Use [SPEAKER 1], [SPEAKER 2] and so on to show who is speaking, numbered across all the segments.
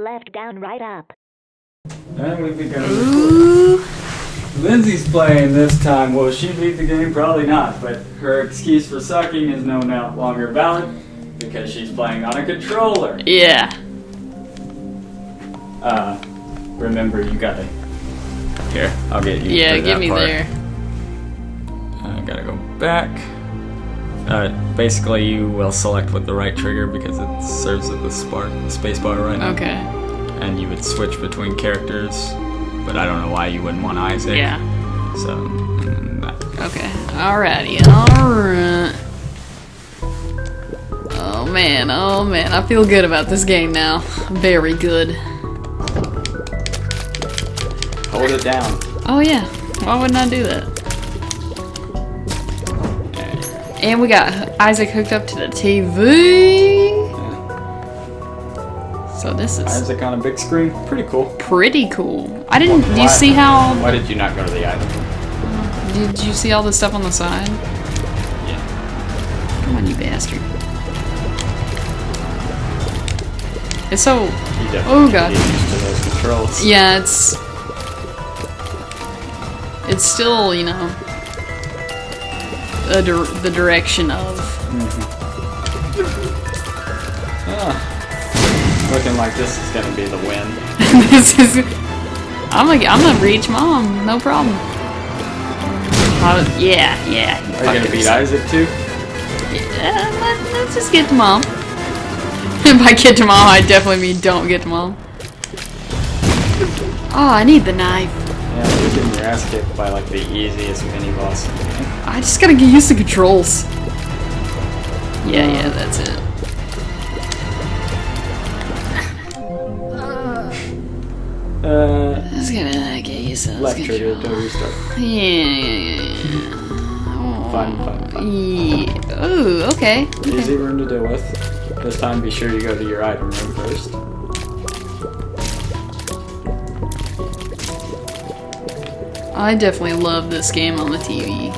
[SPEAKER 1] left, down, right, up.
[SPEAKER 2] And we begun. Lindsay's playing this time. Will she beat the game? Probably not, but her excuse for sucking is no longer valid because she's playing on a controller.
[SPEAKER 3] Yeah.
[SPEAKER 2] Remember, you gotta... Here, I'll get you.
[SPEAKER 3] Yeah,
[SPEAKER 2] through
[SPEAKER 3] get
[SPEAKER 2] that
[SPEAKER 3] me
[SPEAKER 2] part.
[SPEAKER 3] there.
[SPEAKER 2] I gotta go back. Basically, you will select with the right trigger because it serves as the space bar right now.
[SPEAKER 3] Okay.
[SPEAKER 2] And you would switch between characters, but I don't know why you wouldn't want Isaac.
[SPEAKER 3] Yeah.
[SPEAKER 2] So,
[SPEAKER 3] Okay. Alrighty. Alright. Oh man. I feel good about this game now. Very good.
[SPEAKER 2] hold it down.
[SPEAKER 3] Oh yeah. Why wouldn't I do that? And we got Isaac hooked up to the TV. So this is
[SPEAKER 2] Isaac on a big screen. Pretty cool.
[SPEAKER 3] pretty cool. I didn't. Do you see how?
[SPEAKER 2] Why did you not go to the item?
[SPEAKER 3] Did you see all the stuff on the side?
[SPEAKER 2] Yeah.
[SPEAKER 3] Come on, you bastard. It's so. Oh god.
[SPEAKER 2] Get used to those controls.
[SPEAKER 3] Yeah, it's still, you know, the direction of.
[SPEAKER 2] Looking like this is gonna be the win.
[SPEAKER 3] This is. I'm gonna reach mom, no problem. Yeah.
[SPEAKER 2] Are you gonna beat Isaac too?
[SPEAKER 3] Yeah, let's just get to mom. If I get to mom, I definitely mean don't get to mom. Oh, I need the knife.
[SPEAKER 2] Yeah, you're getting your ass kicked by like the easiest mini boss in the game.
[SPEAKER 3] I just gotta get used to controls. Yeah, that's it. Just gonna get used to those
[SPEAKER 2] Left trigger to
[SPEAKER 3] controls.
[SPEAKER 2] restart.
[SPEAKER 3] Yeah.
[SPEAKER 2] Fun.
[SPEAKER 3] Yeah. Ooh, okay.
[SPEAKER 2] Easy room to deal with. This time be sure you go to your item room first.
[SPEAKER 3] I definitely love this game on the TV.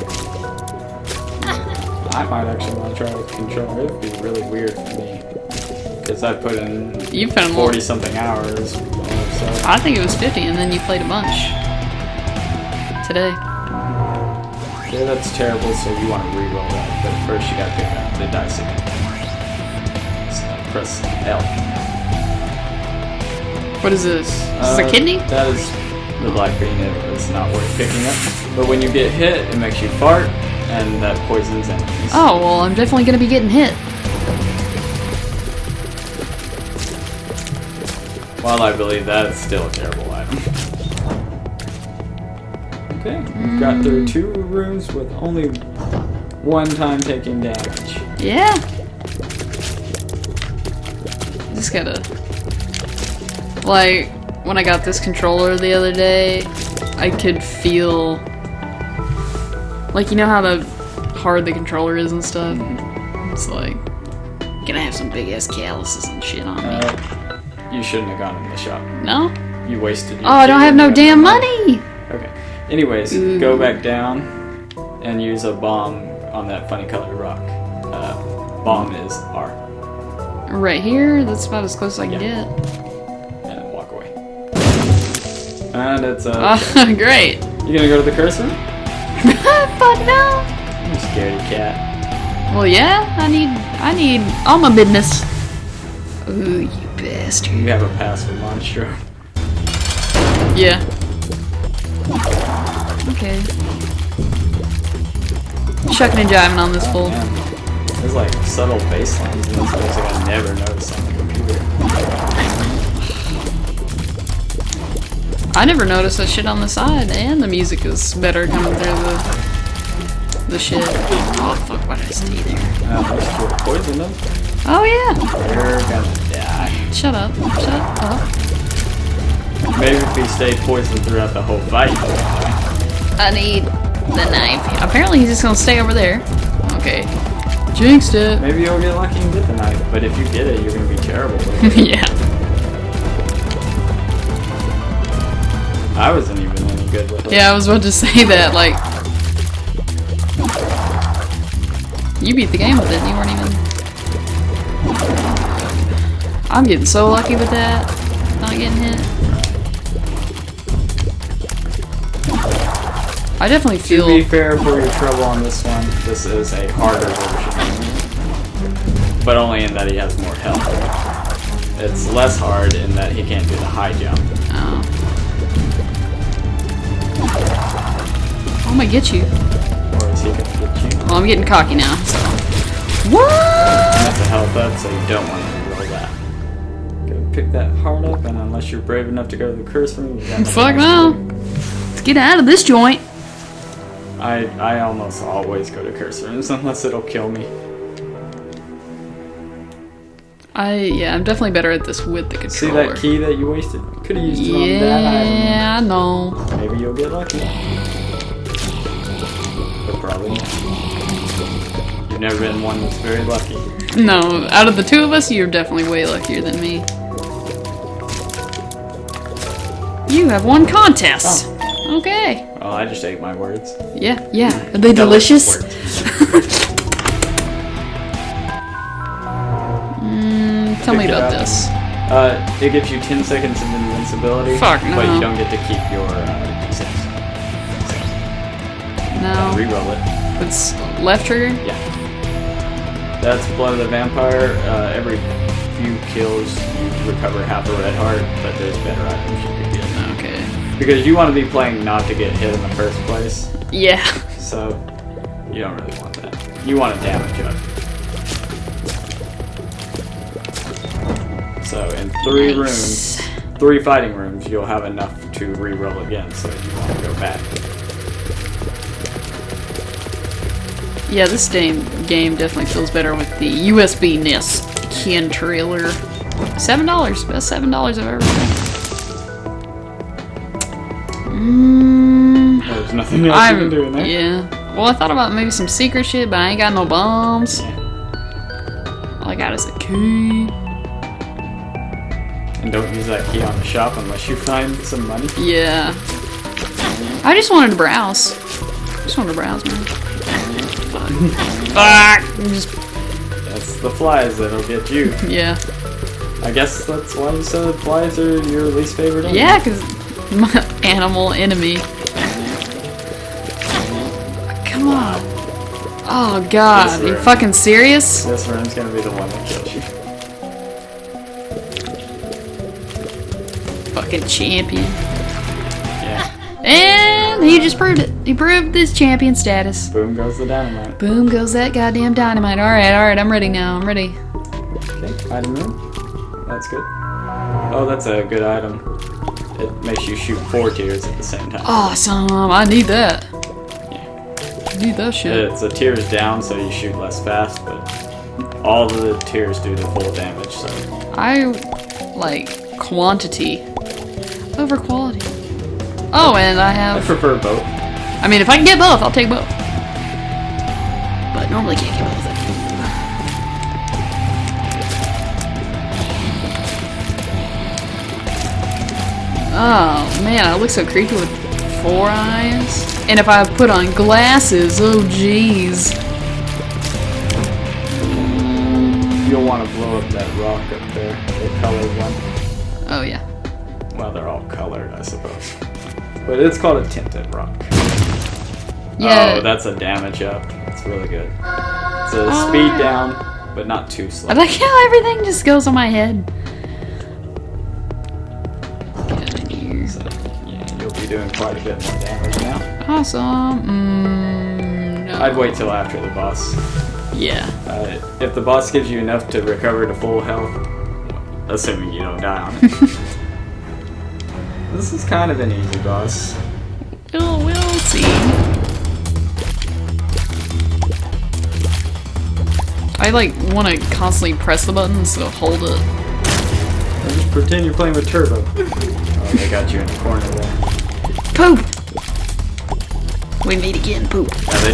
[SPEAKER 2] I might actually want to try with the controller. It would be really weird for me. Because I put in
[SPEAKER 3] You put in more.
[SPEAKER 2] 40 something hours. So.
[SPEAKER 3] I think it was 50, and then you played a bunch. Today.
[SPEAKER 2] Yeah, that's terrible, so you want to re-roll that. But first you gotta pick up the dice again. So press L.
[SPEAKER 3] What is this? Is this a kidney?
[SPEAKER 2] That is the life bean. It's not worth picking up. But when you get hit, it makes you fart, and that poisons enemies.
[SPEAKER 3] Oh, well, I'm definitely gonna be getting hit.
[SPEAKER 2] While I believe that, it's still a terrible item. Okay, we've got through 2 rooms with only 1 time taking damage.
[SPEAKER 3] Yeah. Just gotta... Like, when I got this controller the other day, I could feel... Like, you know how hard the controller is and stuff? It's like... Gonna have some big-ass calluses and shit on me.
[SPEAKER 2] You shouldn't have gone in the shop.
[SPEAKER 3] No?
[SPEAKER 2] You wasted your
[SPEAKER 3] Oh, I don't have no damn money!
[SPEAKER 2] Okay. Anyways, go back down and use a bomb on that funny colored rock. Bomb is R.
[SPEAKER 3] Right here? That's about as close as I can get.
[SPEAKER 2] And walk away. And it's
[SPEAKER 3] Great!
[SPEAKER 2] You gonna go to the cursor?
[SPEAKER 3] Fuck no!
[SPEAKER 2] You scaredy cat.
[SPEAKER 3] Well, yeah, I need all my business. Ooh, you bastard.
[SPEAKER 2] You have a pass for Monstro.
[SPEAKER 3] Yeah. Okay. Shucking and jiving on this fool.
[SPEAKER 2] Man. There's like subtle bass lines in this music I never noticed on the computer.
[SPEAKER 3] I never noticed that shit on the side, and the music is better coming through the shit. Oh fuck, why did I stay there?
[SPEAKER 2] Those 2 are poisoned them.
[SPEAKER 3] Oh yeah!
[SPEAKER 2] They're gonna die.
[SPEAKER 3] Shut up. Shut up.
[SPEAKER 2] Maybe if he stayed poisoned throughout the whole fight.
[SPEAKER 3] I need the knife. Apparently he's just gonna stay over there. Okay. Jinxed it.
[SPEAKER 2] Maybe you'll get lucky and get the knife, but if you get it, you're gonna be terrible with it.
[SPEAKER 3] Yeah.
[SPEAKER 2] I wasn't even any good with it.
[SPEAKER 3] Yeah, I was about to say that, like... You beat the game with it and you weren't even... I'm getting so lucky with that. not getting hit. I definitely feel...
[SPEAKER 2] To be fair, for your trouble on this one, this is a harder version. But only in that he has more health. It's less hard in that he can't do the high jump.
[SPEAKER 3] Oh. I'm gonna get you.
[SPEAKER 2] Or is he gonna get you?
[SPEAKER 3] Well, I'm getting cocky now, so... What?
[SPEAKER 2] That's a health up, so you don't want to roll that. Go pick that heart up, and unless you're brave enough to go to the curse room, you got
[SPEAKER 3] Fuck no. Let's get out of this joint.
[SPEAKER 2] I almost always go to curse rooms unless it'll kill me.
[SPEAKER 3] Yeah, I'm definitely better at this with the controller.
[SPEAKER 2] See that key that you wasted? Could have used it on that item.
[SPEAKER 3] Yeah, I know.
[SPEAKER 2] Maybe you'll get lucky. But probably not. You've never been one that's very lucky.
[SPEAKER 3] No, out of the two of us, you're definitely way luckier than me. You have won contest.
[SPEAKER 2] Oh.
[SPEAKER 3] Okay.
[SPEAKER 2] Well, I just ate my words.
[SPEAKER 3] Yeah, yeah. Are they delicious? Tell me about this.
[SPEAKER 2] It gives you 10 seconds of invincibility.
[SPEAKER 3] Fuck no.
[SPEAKER 2] But you don't get to keep your D6.
[SPEAKER 3] No.
[SPEAKER 2] Reroll it.
[SPEAKER 3] It's left trigger?
[SPEAKER 2] Yeah. That's Blood of the Vampire. Every few kills, you recover half a red heart, but there's better items you can get.
[SPEAKER 3] Okay.
[SPEAKER 2] Because you want to be playing not to get hit in the first place.
[SPEAKER 3] Yeah.
[SPEAKER 2] So, you don't really want that. You want to damage up. So, in 3 rooms, 3 fighting rooms, you'll have enough to re-roll again, so you want to go back.
[SPEAKER 3] Yeah, this game definitely feels better with the USB-ness controller. $7. Best $7 I've ever spent.
[SPEAKER 2] There's nothing else you can do in there.
[SPEAKER 3] Yeah. Well, I thought about maybe some secret shit, but I ain't got no bombs.
[SPEAKER 2] Yeah.
[SPEAKER 3] All I got is a key.
[SPEAKER 2] And don't use that key on the shop unless you find some money.
[SPEAKER 3] Yeah. I just wanted to browse. Man. Fuck!
[SPEAKER 2] That's the flies that'll get you.
[SPEAKER 3] Yeah.
[SPEAKER 2] I guess that's why you said flies are your least favorite enemy.
[SPEAKER 3] Yeah, because my animal enemy. Come on. Oh god, are you fucking serious?
[SPEAKER 2] This room's gonna be the one that kills you.
[SPEAKER 3] Fucking champion.
[SPEAKER 2] Yeah.
[SPEAKER 3] And he just proved it. He proved his champion status.
[SPEAKER 2] Boom goes the dynamite.
[SPEAKER 3] Boom goes that goddamn dynamite. Alright, I'm ready now. I'm ready.
[SPEAKER 2] Okay, item room. That's good. Oh, that's a good item. It makes you shoot 4 tiers at the same time.
[SPEAKER 3] Awesome. I need that.
[SPEAKER 2] Yeah.
[SPEAKER 3] I need that shit.
[SPEAKER 2] It's a tiers down, so you shoot less fast, but all the tiers do the full damage, so.
[SPEAKER 3] I like quantity over quality. Oh, and I have...
[SPEAKER 2] I prefer both.
[SPEAKER 3] I mean, if I can get both, I'll take both. But normally can't get both. Oh, man, I look so creepy with 4 eyes. And if I put on glasses, oh jeez.
[SPEAKER 2] You'll want to blow up that rock up there, the colored one.
[SPEAKER 3] Oh, yeah.
[SPEAKER 2] Well, they're all colored, I suppose. But it's called a tinted rock.
[SPEAKER 3] Yeah.
[SPEAKER 2] Oh, that's a damage up. It's really good. It's a speed down, but not too slow.
[SPEAKER 3] I like how everything just goes on my head.
[SPEAKER 2] So, yeah, you'll be doing quite a bit more damage now.
[SPEAKER 3] Awesome. No.
[SPEAKER 2] I'd wait till after the boss.
[SPEAKER 3] Yeah.
[SPEAKER 2] If the boss gives you enough to recover to full health, assuming you don't die on it. This is kind of an easy boss.
[SPEAKER 3] We'll see. I like want to constantly press the button instead of hold it.
[SPEAKER 2] Or just pretend you're playing with Turbo. Oh, they got you in the corner there.
[SPEAKER 3] Poop! We meet again, poop.
[SPEAKER 2] Yeah, they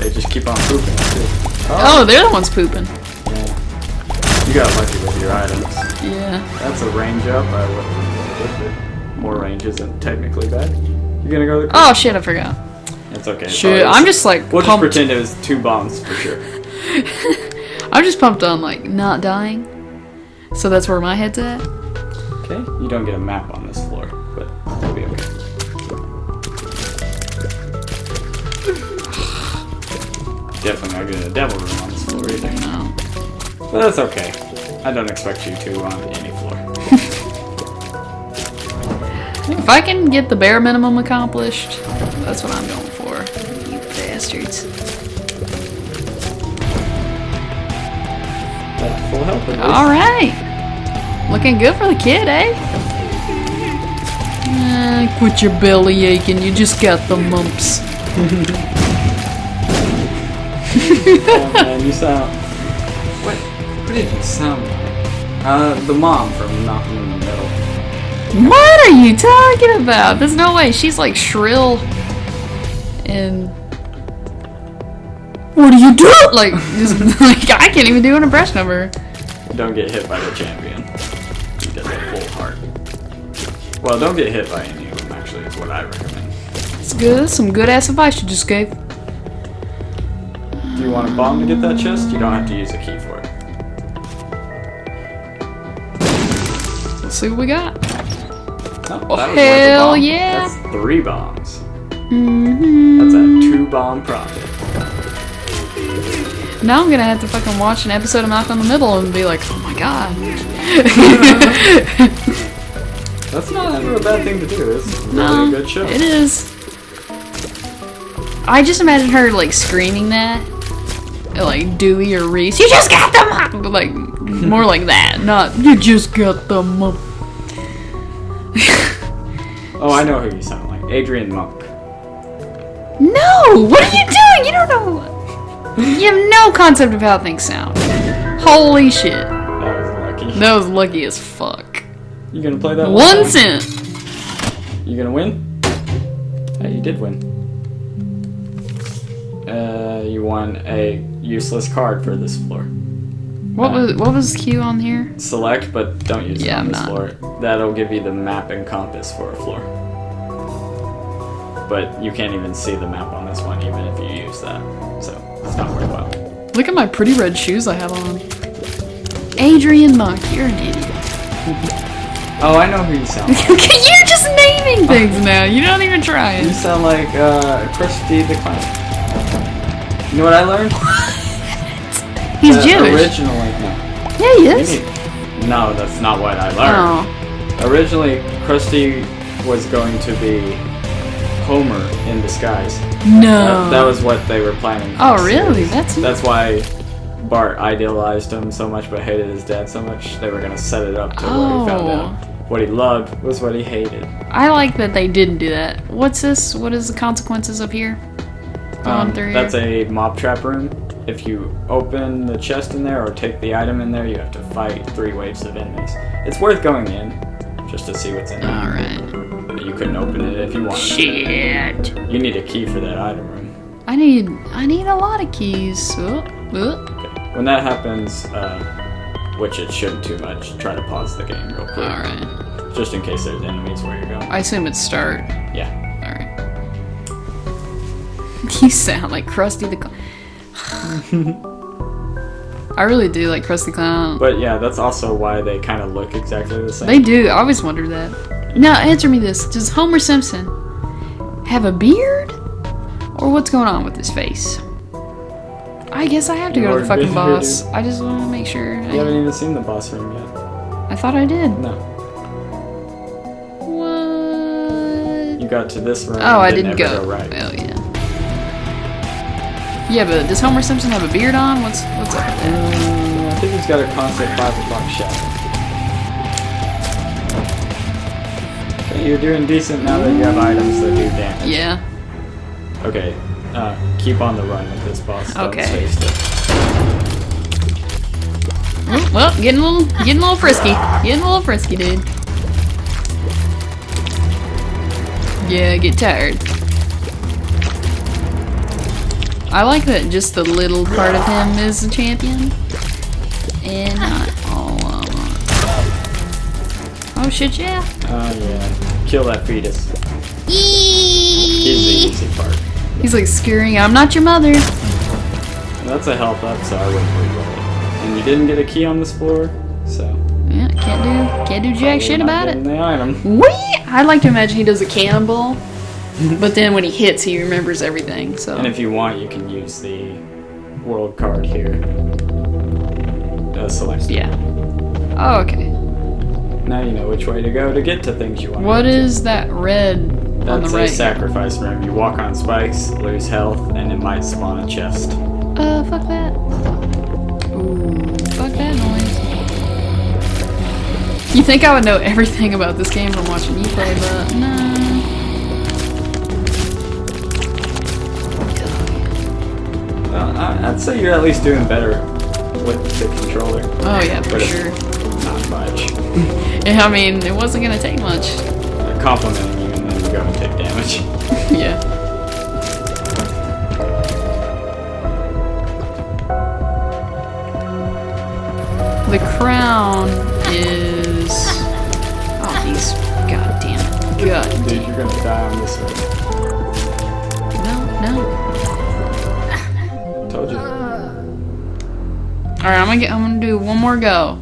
[SPEAKER 2] just keep on pooping too.
[SPEAKER 3] Oh, they're the ones pooping.
[SPEAKER 2] Yeah. You got lucky with your items.
[SPEAKER 3] Yeah.
[SPEAKER 2] That's a range up. I wouldn't with it. More range isn't technically bad. You gonna go to the
[SPEAKER 3] Oh shit, I forgot.
[SPEAKER 2] It's okay.
[SPEAKER 3] Shit, I'm just like
[SPEAKER 2] We'll just
[SPEAKER 3] pumped.
[SPEAKER 2] pretend it was 2 bombs for sure.
[SPEAKER 3] I'm just pumped on like not dying. So that's where my head's at.
[SPEAKER 2] Okay, you don't get a map on this floor, but it'll be okay. Definitely not getting a devil room on this floor either.
[SPEAKER 3] No.
[SPEAKER 2] But that's okay. I don't expect you to on any floor.
[SPEAKER 3] If I can get the bare minimum accomplished, that's what I'm going for. You bastards.
[SPEAKER 2] Full health at least.
[SPEAKER 3] Alright. Looking good for the kid, eh? Quit your belly aching, you just got the mumps.
[SPEAKER 2] Oh man, you sound... What did you sound like? The mom from Malcolm in the Middle.
[SPEAKER 3] What are you talking about? There's no way. She's like shrill and... What are you doing? Like, just, like, I can't even do an impression of her.
[SPEAKER 2] Don't get hit by the champion. He does a full heart. Well, don't get hit by any of them, actually, is what I recommend.
[SPEAKER 3] It's good. Some good ass advice you just gave.
[SPEAKER 2] Do you want a bomb to get that chest? You don't have to use a key for it.
[SPEAKER 3] Let's see what we got.
[SPEAKER 2] Oh,
[SPEAKER 3] Oh,
[SPEAKER 2] that was worth a
[SPEAKER 3] hell
[SPEAKER 2] bomb.
[SPEAKER 3] yeah.
[SPEAKER 2] That's 3 bombs.
[SPEAKER 3] Mm-hmm.
[SPEAKER 2] That's a 2-bomb profit.
[SPEAKER 3] Now I'm gonna have to fucking watch an episode of Malcolm in the Middle and be like, oh my god.
[SPEAKER 2] That's not ever a bad thing to do. It's really
[SPEAKER 3] No,
[SPEAKER 2] a good show.
[SPEAKER 3] it is. I just imagine her like screaming that, like Dewey or Reese. You just got them up! Like more like that, not you just got them up.
[SPEAKER 2] Oh, I know who you sound like. Adrian Monk.
[SPEAKER 3] No! What are you doing? You don't know. You have no concept of how things sound. Holy shit.
[SPEAKER 2] That was lucky.
[SPEAKER 3] That was lucky as fuck.
[SPEAKER 2] You gonna play that
[SPEAKER 3] 1 cent.
[SPEAKER 2] You gonna win? Hey, you did win. You won a useless card for this floor.
[SPEAKER 3] What was Q on here?
[SPEAKER 2] Select, but don't use it
[SPEAKER 3] Yeah,
[SPEAKER 2] on
[SPEAKER 3] I'm
[SPEAKER 2] this
[SPEAKER 3] not.
[SPEAKER 2] floor. That'll give you the map and compass for a floor. But you can't even see the map on this one, even if you use that. So it's not worthwhile.
[SPEAKER 3] Look at my pretty red shoes I have on. Adrian Monk, you're an idiot.
[SPEAKER 2] Oh, I know who you sound like.
[SPEAKER 3] You're just naming things now. You're not even
[SPEAKER 2] You
[SPEAKER 3] trying.
[SPEAKER 2] sound like Krusty the Clown. You know what I learned?
[SPEAKER 3] He's Jewish.
[SPEAKER 2] Originally, no.
[SPEAKER 3] Yeah, he is.
[SPEAKER 2] No, that's not what I learned.
[SPEAKER 3] Oh.
[SPEAKER 2] Originally, Krusty was going to be Homer in disguise.
[SPEAKER 3] No.
[SPEAKER 2] That was what they were planning. For
[SPEAKER 3] Oh,
[SPEAKER 2] the
[SPEAKER 3] really?
[SPEAKER 2] series.
[SPEAKER 3] That's
[SPEAKER 2] That's why Bart idealized him so much but hated his dad so much. They were going to set it up to where he found out what he loved was what he hated.
[SPEAKER 3] I like that they didn't do that. What's this? What is the consequences up here? Going through
[SPEAKER 2] That's
[SPEAKER 3] here?
[SPEAKER 2] a mob trap room. If you open the chest in there or take the item in there, you have to fight 3 waves of enemies. It's worth going in just to see what's in there.
[SPEAKER 3] Alright.
[SPEAKER 2] But you couldn't open it if you wanted.
[SPEAKER 3] Shit.
[SPEAKER 2] You need a key for that item room.
[SPEAKER 3] I need a lot of keys.
[SPEAKER 2] Okay. When that happens, which it shouldn't too much, try to pause the game real quick.
[SPEAKER 3] Alright.
[SPEAKER 2] Just in case there's enemies where you're going.
[SPEAKER 3] I assume it's start.
[SPEAKER 2] Yeah.
[SPEAKER 3] Alright. You sound like Krusty the Clown. I really do like Krusty Clown.
[SPEAKER 2] But yeah, that's also why they kind of look exactly the same.
[SPEAKER 3] They do. I always wondered that. Now, answer me this. Does Homer Simpson have a beard? Or what's going on with his face? I guess I have to go to the fucking boss. I just want to make sure.
[SPEAKER 2] You haven't even seen the boss room yet.
[SPEAKER 3] I thought I did.
[SPEAKER 2] No.
[SPEAKER 3] What?
[SPEAKER 2] You got to this room.
[SPEAKER 3] Oh, I
[SPEAKER 2] and
[SPEAKER 3] didn't
[SPEAKER 2] never
[SPEAKER 3] go.
[SPEAKER 2] right.
[SPEAKER 3] Oh, yeah. Yeah, but does Homer Simpson have a beard on? What's up with that?
[SPEAKER 2] I think he's got a constant 5 o'clock shadow. Okay, you're doing decent now that you have items that do damage.
[SPEAKER 3] Yeah.
[SPEAKER 2] Okay, keep on the run with this boss. Don't
[SPEAKER 3] Okay.
[SPEAKER 2] stay still.
[SPEAKER 3] Well, getting a little frisky. Getting a little frisky, dude. Yeah, I get tired. I like that just the little part of him is the champion. And not all of them. Oh shit, yeah.
[SPEAKER 2] Oh yeah, kill that fetus. He's the
[SPEAKER 3] Eeeeee.
[SPEAKER 2] easy part.
[SPEAKER 3] He's like scurrying, I'm not your mother.
[SPEAKER 2] And that's a health up, so I wouldn't reroll it. And you didn't get a key on this floor, so
[SPEAKER 3] Yeah, can't do jack shit about it.
[SPEAKER 2] The item.
[SPEAKER 3] Whee! I'd like to imagine he does a cannonball, but then when he hits, he remembers everything. So.
[SPEAKER 2] And if you want, you can use the world card here. Select.
[SPEAKER 3] Yeah. Oh, okay.
[SPEAKER 2] Now you know which way to go to get to things you want.
[SPEAKER 3] What is that red on the
[SPEAKER 2] That's
[SPEAKER 3] right?
[SPEAKER 2] a sacrifice room. You walk on spikes, lose health, and it might spawn a chest.
[SPEAKER 3] Fuck that. Ooh, fuck that noise. You think I would know everything about this game from watching you play, but nah.
[SPEAKER 2] Well, I'd say you're at least doing better with the controller.
[SPEAKER 3] Oh yeah, for
[SPEAKER 2] But it's
[SPEAKER 3] sure.
[SPEAKER 2] Not much.
[SPEAKER 3] Yeah, I mean, it wasn't gonna take much.
[SPEAKER 2] Complimenting you and then you go and take damage.
[SPEAKER 3] Yeah. The crown is... Oh, he's... God damn it. God.
[SPEAKER 2] Dude, you're gonna die on this one.
[SPEAKER 3] No.
[SPEAKER 2] Told you.
[SPEAKER 3] Alright, I'm gonna do one more go.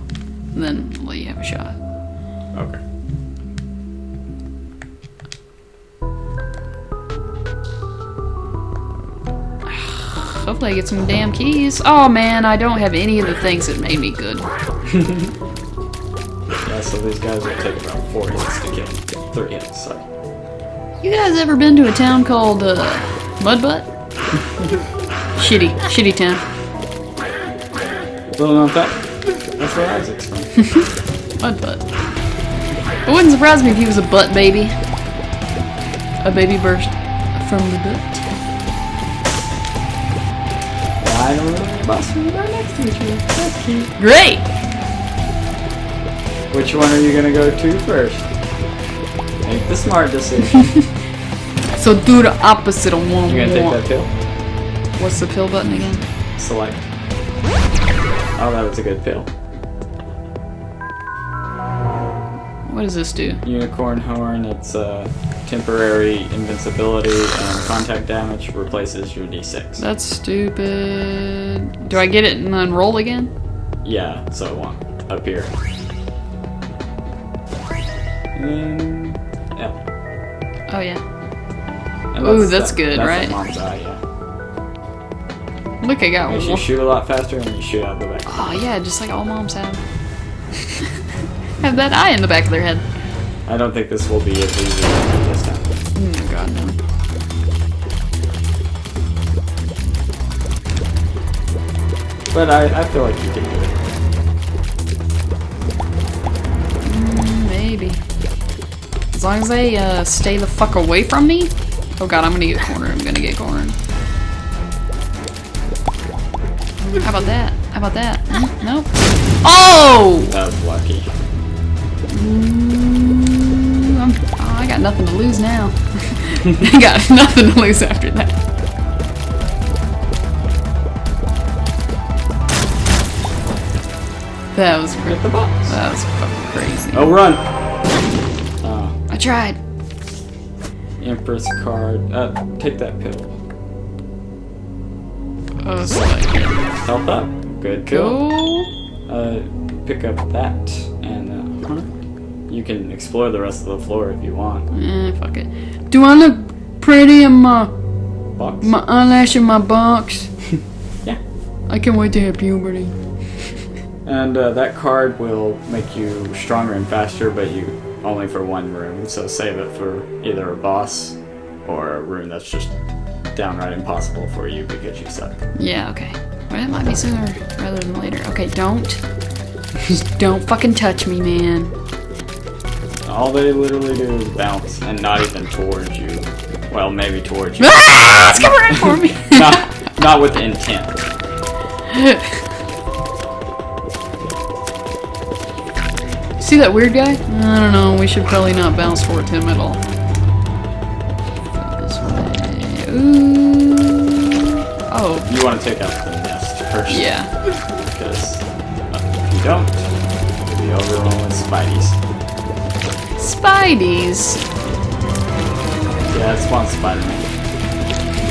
[SPEAKER 3] And then let you have a shot.
[SPEAKER 2] Okay.
[SPEAKER 3] Hopefully I get some damn keys. Oh man, I don't have any of the things that made me good.
[SPEAKER 2] Yeah, so these guys will take about 4 hits to kill. 3 hits, sorry.
[SPEAKER 3] You guys ever been to a town called Mudbutt? Shitty town.
[SPEAKER 2] Little known fact, that's where Isaac's from.
[SPEAKER 3] Mudbutt. It wouldn't surprise me if he was a butt baby. A baby burst from the butt.
[SPEAKER 2] I don't know about sitting right next to each other. That's cute.
[SPEAKER 3] Great!
[SPEAKER 2] Which one are you gonna go to first? Make the smart decision.
[SPEAKER 3] So do the opposite of one.
[SPEAKER 2] You gonna take that pill?
[SPEAKER 3] What's the pill button again?
[SPEAKER 2] Select. Oh, that was a good pill.
[SPEAKER 3] What does this do?
[SPEAKER 2] Unicorn horn, it's temporary invincibility and contact damage replaces your d6.
[SPEAKER 3] That's stupid. Do I get it and then roll again?
[SPEAKER 2] Yeah, so one. Up here. And L.
[SPEAKER 3] Oh yeah.
[SPEAKER 2] And
[SPEAKER 3] Ooh, that's good,
[SPEAKER 2] that's
[SPEAKER 3] right?
[SPEAKER 2] That's mom's eye, yeah.
[SPEAKER 3] Look, I got
[SPEAKER 2] Makes you
[SPEAKER 3] one.
[SPEAKER 2] shoot a lot faster and you shoot out the back.
[SPEAKER 3] Oh yeah, just like all moms have. Have that eye in the back of their head.
[SPEAKER 2] I don't think this will be as easy as this time.
[SPEAKER 3] Oh god, no.
[SPEAKER 2] But I feel like you can do it.
[SPEAKER 3] Maybe. As long as they stay the fuck away from me. Oh god, I'm gonna get cornered. I'm gonna get cornered. How about that? How about that? Nope. Oh!
[SPEAKER 2] That was lucky.
[SPEAKER 3] I got nothing to lose now. I got nothing to lose after that. That was
[SPEAKER 2] Hit the box.
[SPEAKER 3] that was fucking crazy.
[SPEAKER 2] Oh, run! Oh,
[SPEAKER 3] I tried.
[SPEAKER 2] Empress card. Take that pill.
[SPEAKER 3] Select.
[SPEAKER 2] Health up. Good kill.
[SPEAKER 3] Go.
[SPEAKER 2] Pick up that and you can explore the rest of the floor if you want.
[SPEAKER 3] Fuck it. Do I look pretty in my
[SPEAKER 2] Box.
[SPEAKER 3] eyelash in my box?
[SPEAKER 2] Yeah.
[SPEAKER 3] I can't wait to hit puberty.
[SPEAKER 2] And that card will make you stronger and faster, but you only for one room. So save it for either a boss or a room that's just downright impossible for you because you suck.
[SPEAKER 3] Yeah, okay. Well, it might be sooner rather than later. Okay, don't. Just don't fucking touch me, man.
[SPEAKER 2] All they literally do is bounce and not even towards you. Well, maybe towards you.
[SPEAKER 3] Ah! It's coming right for me!
[SPEAKER 2] not with intent.
[SPEAKER 3] See that weird guy? I don't know. We should probably not bounce towards him at all. Go this way. Ooh. Oh.
[SPEAKER 2] You want to take out the nest first.
[SPEAKER 3] Yeah.
[SPEAKER 2] Because if you don't, you'll be overrun with Spideys.
[SPEAKER 3] Spideys.
[SPEAKER 2] Yeah, it spawns Spider-Man.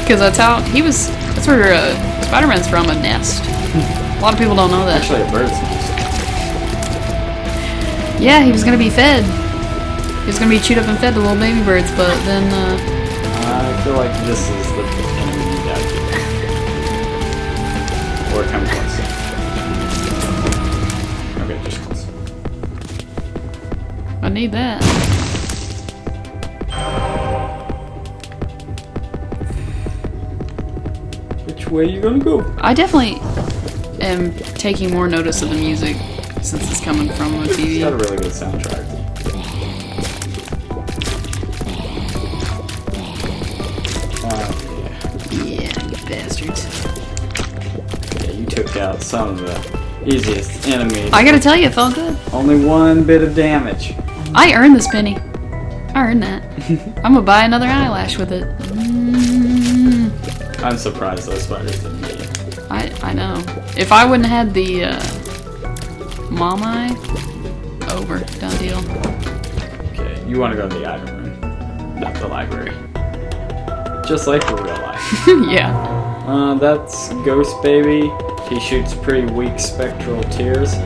[SPEAKER 3] Because that's how he was. That's where Spider-Man's from, a nest. A lot of people don't know that.
[SPEAKER 2] Actually, a bird's nest.
[SPEAKER 3] Yeah, he was gonna be fed. He was gonna be chewed up and fed to little baby birds, but then,
[SPEAKER 2] I feel like this is the enemy you gotta keep. Or come close. Okay, just close.
[SPEAKER 3] I need that.
[SPEAKER 2] Which way you gonna go?
[SPEAKER 3] I definitely am taking more notice of the music since it's coming from the
[SPEAKER 2] It's
[SPEAKER 3] TV.
[SPEAKER 2] got a really good soundtrack.
[SPEAKER 3] Yeah, you bastards.
[SPEAKER 2] Yeah, you took out some of the easiest enemies.
[SPEAKER 3] I gotta tell you, it felt good.
[SPEAKER 2] Only one bit of damage.
[SPEAKER 3] I earned this penny. I earned that. I'm gonna buy another eyelash with it.
[SPEAKER 2] I'm surprised those spiders didn't get you.
[SPEAKER 3] I know. If I wouldn't have had the mom eye, over. Done deal.
[SPEAKER 2] Okay, you want to go to the item room, not the library. Just like the real life.
[SPEAKER 3] Yeah.
[SPEAKER 2] That's Ghost Baby. He shoots pretty weak spectral tears.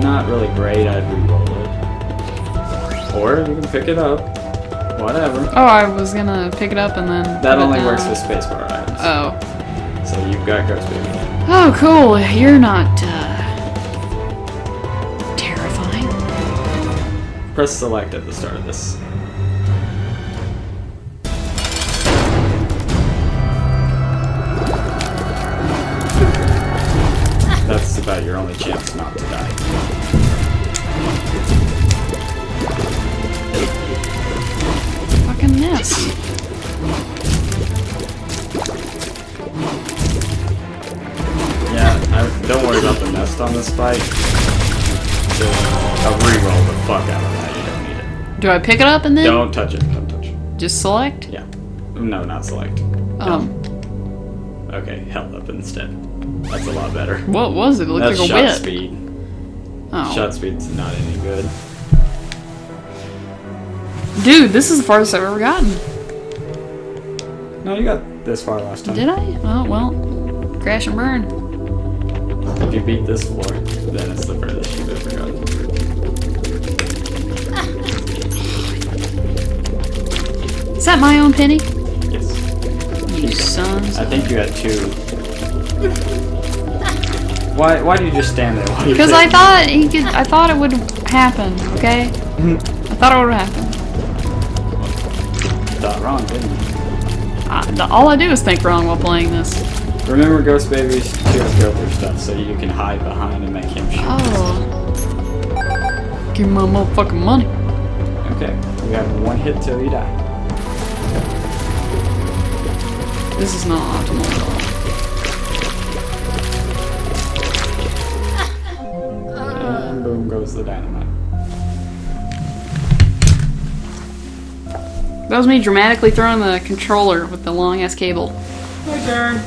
[SPEAKER 2] Not really great, I'd re-roll it. Or you can pick it up. Whatever.
[SPEAKER 3] Oh, I was gonna pick it up and then.
[SPEAKER 2] That
[SPEAKER 3] put it
[SPEAKER 2] only
[SPEAKER 3] down.
[SPEAKER 2] works with spacebar items.
[SPEAKER 3] Oh.
[SPEAKER 2] So you've got Ghost Baby.
[SPEAKER 3] Oh, cool. You're not terrifying.
[SPEAKER 2] Press select at the start of this. That's about your only chance not to die.
[SPEAKER 3] Fucking mess.
[SPEAKER 2] Yeah, don't worry about the nest on this fight. I'll re-roll the fuck out of that. You don't need it.
[SPEAKER 3] Do I pick it up and then?
[SPEAKER 2] Don't touch it. Don't touch it.
[SPEAKER 3] Just select?
[SPEAKER 2] Yeah. No, not select. Okay, held up instead. That's a lot better.
[SPEAKER 3] What was it? It looked
[SPEAKER 2] That's
[SPEAKER 3] like a
[SPEAKER 2] shot
[SPEAKER 3] whip.
[SPEAKER 2] speed.
[SPEAKER 3] Oh.
[SPEAKER 2] Shot speed's not any good.
[SPEAKER 3] Dude, this is the farthest I've ever gotten.
[SPEAKER 2] No, you got this far last time.
[SPEAKER 3] Did I? Oh, well. Crash and burn.
[SPEAKER 2] If you beat this floor, then it's the furthest you've ever gotten.
[SPEAKER 3] Is that my own penny?
[SPEAKER 2] Yes.
[SPEAKER 3] You sons.
[SPEAKER 2] I think you had two. Why do you just stand there while you
[SPEAKER 3] Because I thought he could. I thought it would happen. Okay. I thought it would happen.
[SPEAKER 2] You thought wrong, didn't you?
[SPEAKER 3] All I do is think wrong while playing this.
[SPEAKER 2] Remember Ghost Baby's tears go through stuff so you can hide behind and make him shoot.
[SPEAKER 3] Oh. Give me my motherfucking money.
[SPEAKER 2] Okay, we have one hit till you die.
[SPEAKER 3] This is not optimal at all.
[SPEAKER 2] And boom goes the dynamite.
[SPEAKER 3] That was me dramatically throwing the controller with the long ass cable.
[SPEAKER 2] My turn.